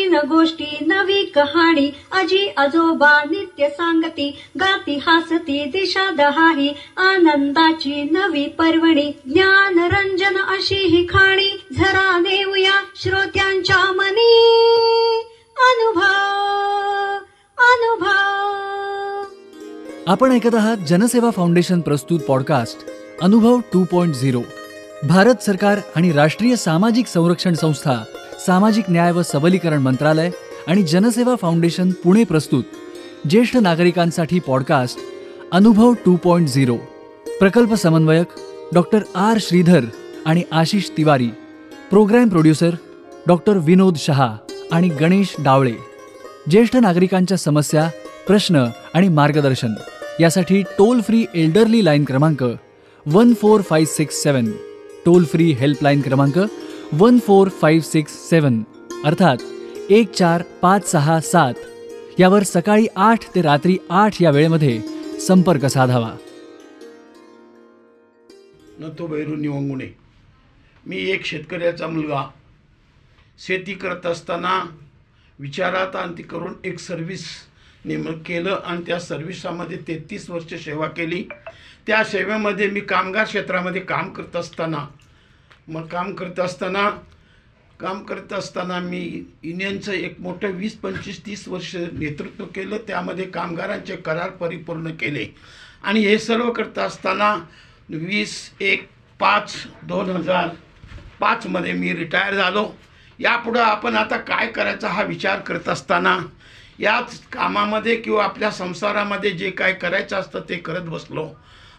नवीन गोष्टी नवी कहाणी आजी आजोबा नित्य सांगती गाती हसती दिशा दहाही आनंदाची नवी पर्वणी ज्ञान रंजन अशी ही खाणी झरा नेऊया श्रोत्यांच्या मनी अनुभव अनुभव। आपण ऐकत आहात जनसेवा फाउंडेशन प्रस्तुत पॉडकास्ट अनुभव 2.0। भारत सरकार आणि राष्ट्रीय सामाजिक संरक्षण संस्था, सामाजिक न्याय व सबलीकरण मंत्रालय आणि जनसेवा फाउंडेशन पुणे प्रस्तुत ज्येष्ठ नागरिकांसाठी पॉडकास्ट अनुभव 2.0। प्रकल्प समन्वयक डॉक्टर आर श्रीधर आणि Ashish Tiwari, programme producer doctor Vinod Shah आणि गणेश डावळे। ज्येष्ठ नागरिकांच्या समस्या, प्रश्न आणि मार्गदर्शन यासाठी टोल फ्री एल्डरली लाईन क्रमांक 14567, टोल फ्री हेल्पलाईन क्रमांक 14567 अर्थात 14567 यावर सकाळी 8 ते रात्री 8 या वेळेमध्ये संपर्क साधावा। नतो बैरू निवंगुणे। मी एक शेतकऱ्याचा मुलगा, शेती करत असताना विचारात आणि करून एक सर्व्हिस नेमक केलं आणि त्या सर्व्हिसामध्ये 33 वर्ष सेवा केली। त्या सेवेमध्ये मी कामगार क्षेत्रामध्ये काम करत असताना मी युनियनचं एक मोठं 20, 25, 30 वर्ष नेतृत्व केलं। त्यामध्ये कामगारांचे करार परिपूर्ण केले आणि हे सर्व करत असताना 20/5/2005 मध्ये मी रिटायर झालो। यापुढं आपण आता काय करायचं हा विचार करत असताना याच कामामध्ये किंवा आपल्या संसारामध्ये जे काय करायचं असतं ते करत बसलो,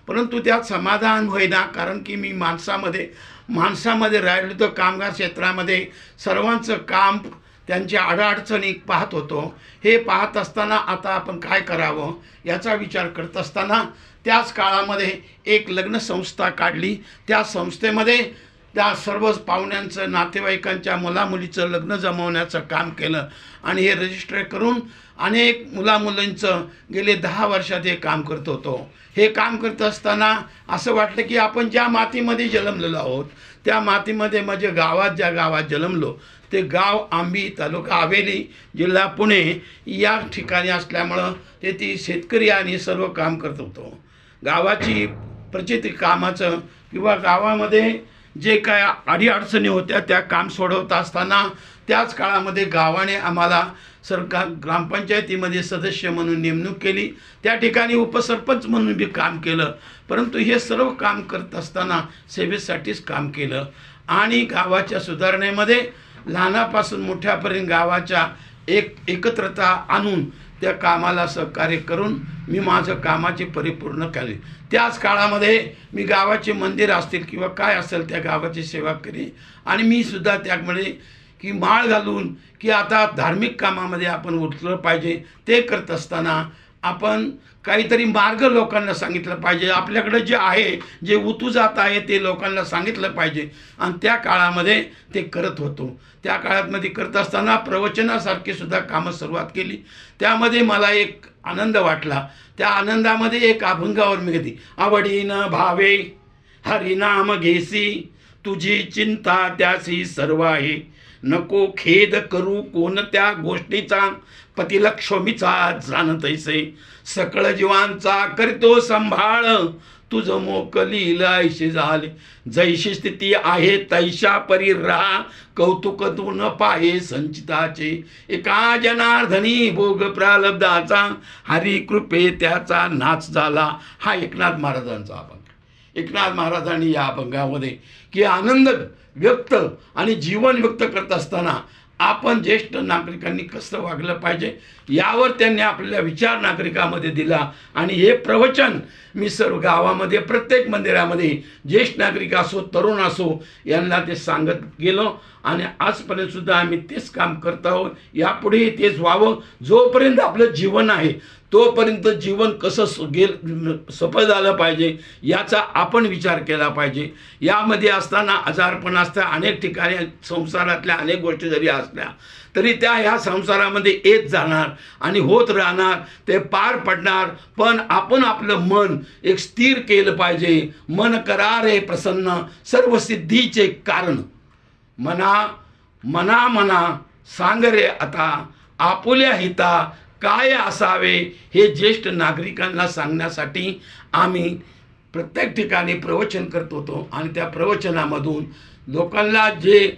परंतु त्यात समाधान होईना। कारण की मी माणसामध्ये राहिलो तर कामगार क्षेत्रामध्ये सर्वांचं काम, त्यांच्या अडचणी पाहत होतो। हे पाहत असताना आता आपण काय करावं याचा विचार करत असताना त्याच काळामध्ये एक लग्न संस्था काढली। त्या संस्थेमध्ये त्या सर्व पाहुण्यांचं, नातेवाईकांच्या, मुलामुलीचं लग्न जमवण्याचं काम केलं आणि हे रजिस्टर करून अनेक मुलामुलींचं गेले 10 वर्षात हे काम करत होतो। हे काम करत असताना असं वाटलं की आपण ज्या मातीमध्ये जन्मलेलो आहोत त्या मातीमध्ये म्हणजे ज्या गावात जन्मलो ते गाव आंबी, तालुका हवेली, जिल्हा पुणे या ठिकाणी असल्यामुळं ते ती शेतकरी आणि सर्व काम करत होतो। गावाची प्रचिती कामाचं किंवा गावामध्ये जे काय अडीअडचणी होत्या त्या काम सोडवत असताना त्याच काळामध्ये गावाने आम्हाला सरकार ग्रामपंचायतीमध्ये सदस्य म्हणून नेमणूक केली। त्या ठिकाणी उपसरपंच म्हणून बी काम केलं, परंतु हे सर्व काम करत असताना सेवेसाठीच काम केलं आणि गावाच्या सुधारणेमध्ये लहानापासून मोठ्यापर्यंत गावाच्या एकत्रता आणून त्या कामाला सहकार्य करून मी माझं कामाचे परिपूर्ण केले। त्याच काळामध्ये मी गावाचे मंदिर असतील किंवा काय असेल त्या गावाची सेवा केली आणि मी सुद्धा त्यामध्ये की माळ घालून की आता धार्मिक कामामध्ये आपण उतरलं पाहिजे। ते करत असताना आपण काहीतरी मार्ग लोकांना सांगितलं पाहिजे, आपल्याकडे जे आहे, जे उतू जात आहे ते लोकांना सांगितलं पाहिजे आणि त्या काळामध्ये ते करत होतो। त्या काळामध्ये करत असताना प्रवचनासारखी सुद्धा कामं सुरुवात केली। त्यामध्ये मला एक आनंद वाटला। त्या आनंदामध्ये एक अभंगावर मी घेतली, आवडीनं भावे हरिनाम घेसी, तुझी चिंता त्यासी सर्व आहे, नको खेद करू कोणत्या गोष्टीचा, पतिलक्ष्मीचा जाणतैसे, सकळ जीवांचा करतो संभाळ, तुझं मोकलील ऐशी झाले, जैशी स्थिती आहे तैशा परी राहा, कौतुक तू न पाहे संचिताचे, एका जनार्दनी भोग प्रारब्धाचा, हरी कृपे त्याचा नाच झाला। हा एकनाथ महाराजांचा अभंग। एकनाथ महाराजांनी या अभंगामध्ये की आनंद व्यक्त आणि जीवन व्यक्त करत असताना आपण ज्येष्ठ नागरिकांनी कसं वागलं पाहिजे यावर त्यांनी आपल्याला विचार नागरिकांमध्ये दिला आणि हे प्रवचन मी सर्व गावामध्ये प्रत्येक मंदिरामध्ये ज्येष्ठ नागरिक असो तरुण असो यांना ते सांगत गेलो आणि आजपर्यंत सुद्धा आम्ही तेच काम करत आहोत। यापुढे तेच व्हावं। जोपर्यंत आपलं जीवन आहे तोपर्यंत जीवन कसं सफल झालं पाहिजे याचा आपण विचार केला पाहिजे। यामध्ये असताना आजारपण असतं, अनेक ठिकाणी संसारातल्या अनेक गोष्टी जरी असल्या तरी त्या ह्या संसारामध्ये येत जाणार आणि होत राहणार, ते पार पडणार। पण आपण आपलं मन एक स्थिर केलं पाहिजे। मन करा रे प्रसन्न, सर्व सिद्धीचे कारण, मना सांग रे आता आपुल्या हिता काय असावे, हे ज्येष्ठ नागरिकांना सांगण्यासाठी आम्ही प्रत्येक ठिकाणी प्रवचन करत होतो आणि त्या प्रवचनामधून लोकांना जे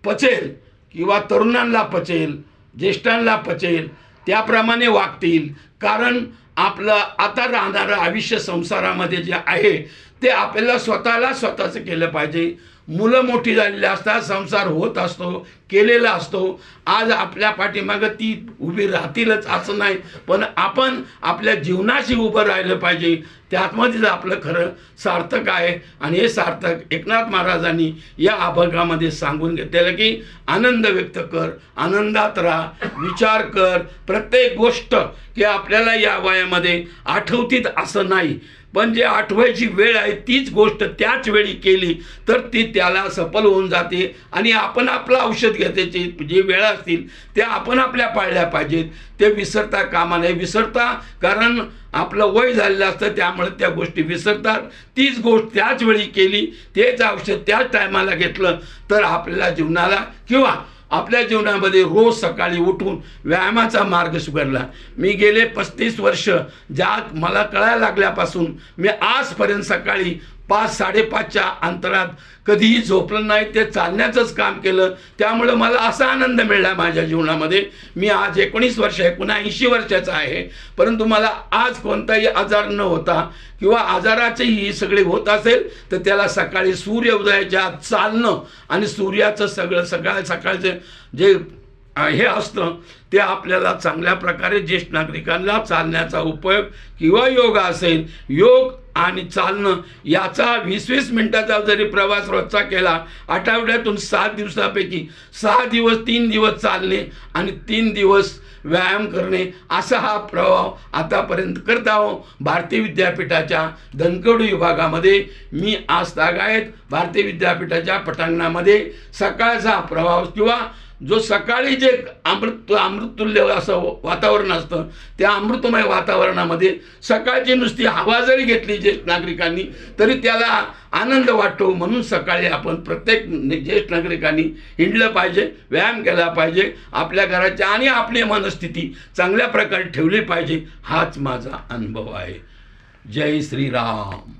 पचेल किंवा तरुणांना पचेल, ज्येष्ठांना पचेल त्याप्रमाणे वागतील. कारण आपलं आता राहणारं आयुष्य संसारामध्ये जे आहे ते आपल्याला स्वतःचं केलं पाहिजे. मुलं मोठी झालेली असतात, संसार होत असतो, केलेला असतो. आज आपल्या पाठीमागं ती उभी राहतीलच असं नाही, पण आपण आपल्या जीवनाशी उभं राहिलं पाहिजे. त्यामध्येच आपलं खरं सार्थक आहे. आणि हे सार्थक एकनाथ महाराजांनी या अभंगामध्ये सांगून घेतलेलं की आनंद व्यक्त कर, आनंदात राहा, विचार कर. प्रत्येक गोष्ट की आपल्याला या वयामध्ये आठवतीत असं नाही, पण जे आठवायची वेळ आहे तीच गोष्ट त्याच वेळी केली तर ती त्याला सफल होऊन जाते. आणि आपण आपलं औषध घेण्याची जे वेळा असतील त्या आपण आपल्या पाळल्या पाहिजेत. ते विसरता कामा नये. विसरता कारण आपलं वय झालेलं असतं, त्यामुळे त्या गोष्टी विसरतात. तीच गोष्ट त्याच वेळी केली, तेच औषध त्याच टायमाला घेतलं तर आपल्याला जीवनाला किंवा आपल्या जीवनामध्ये रोज सकाळी उठून व्यायामाचा मार्ग स्वीकारला. मी गेले 35 वर्ष ज्या मला कळायला लागल्यापासून मी आजपर्यंत सकाळी 5-5:30च्या अंतरात कधीही झोपलं नाही. ते चालण्याचंच काम केलं. त्यामुळं मला असा आनंद मिळाला माझ्या जीवनामध्ये. मी आज 79 वर्षाचा आहे, परंतु मला आज कोणताही आजार न होता किंवा आजाराचेही सगळे होत असेल तर त्याला सकाळी सूर्य उदयाच्या आत चालणं आणि सूर्याचं सकाळचं जे हे असतं ते आपल्याला चांगल्या प्रकारे ज्येष्ठ नागरिकांना चालण्याचा उपयोग किंवा योग असेल, योग आणि चालणं याचा 20-20 मिनिटाचा जरी प्रवास रोजचा केला, आठवड्यातून 7 दिवसापैकी 6 दिवस 3 दिवस चालणे आणि 3 दिवस व्यायाम करणे असा हा प्रभाव आतापर्यंत करत आहो. भारतीय विद्यापीठाच्या धनकवडी विभागामध्ये मी आज तागायत भारतीय विद्यापीठाच्या पटांगणामध्ये सकाळचा प्रभाव किंवा जो सकाळी जे अमृततुल्य असं वातावरण असतं त्या अमृतमय वातावरणामध्ये सकाळची नुसती हवा जरी घेतली ज्येष्ठ नागरिकांनी तरी त्याला आनंद वाटतो. म्हणून सकाळी आपण प्रत्येक ज्येष्ठ नागरिकांनी हिंडलं पाहिजे, व्यायाम केला पाहिजे, आपल्या घराची आणि आपली मनस्थिती चांगल्या प्रकारे ठेवली पाहिजे. हाच माझा अनुभव आहे. जय श्रीराम.